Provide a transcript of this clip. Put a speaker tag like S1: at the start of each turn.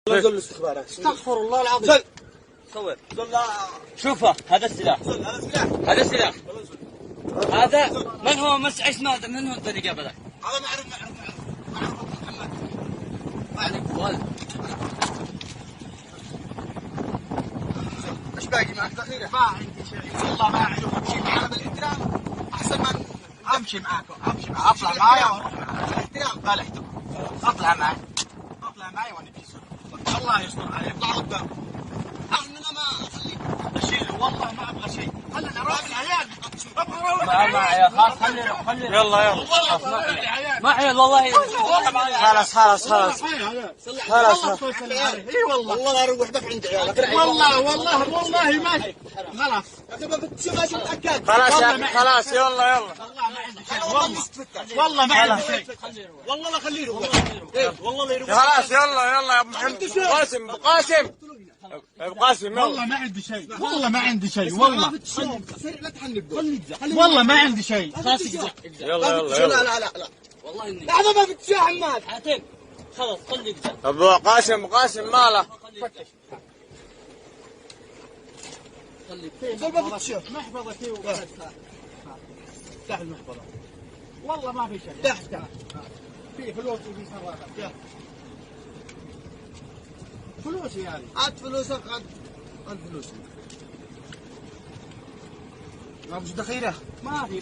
S1: زل الاستخبارات.
S2: استغفر الله العظيم.
S1: زل
S2: صور.
S1: زل.
S2: شوفه هذا السلاح.
S1: زل هذا سلاح.
S2: هذا السلاح. هذا من هو اسمه من هو الذي قبله؟
S1: هذا معروف محمد.
S2: ولد.
S1: ايش باقي معك ذخيره؟ ما عندي شيء والله ما عندي شيء. معنا بالاحترام احسن ما امشي معاكم. اطلع معايا واروح معاك. الاحترام لا الاحترام. اطلع معي ونمشي سوا. الله يستر علي. اطلع قدام. انا ما اخليك اشيل والله ما ابغى شيء. خليني اروح العيال. ابغى اروح
S2: معي يا خلاص خلينا يلا معي والله
S1: خلاص اي والله اروح دفع عند عيالك. والله ماشي خلاص. خلاص يلا
S2: والله ما عندي شيء.
S1: والله لا خليه يروح. والله لا يروح.
S3: خلاص يلا يا ابو محمد. قاسم
S2: والله ما عندي شيء. والله ما عندي شيء. والله
S1: لا تحنق.
S2: والله ما عندي شيء. خلاص اقزع.
S3: يلا
S1: لا
S2: والله اني
S1: لحظة ما في تشاح عماد.
S2: حاتم خلاص خلي اقزع.
S3: ابو قاسم ماله.
S2: خلي
S1: ما في تشاح.
S2: محفظتي وفتح المحفظة. والله ما في شيء.
S1: تحت
S2: في فلوس وفي سرادة. فلوسي هذه.
S1: هات فلوسك. هات فلوسك. ما في ذخيرة.
S2: ما في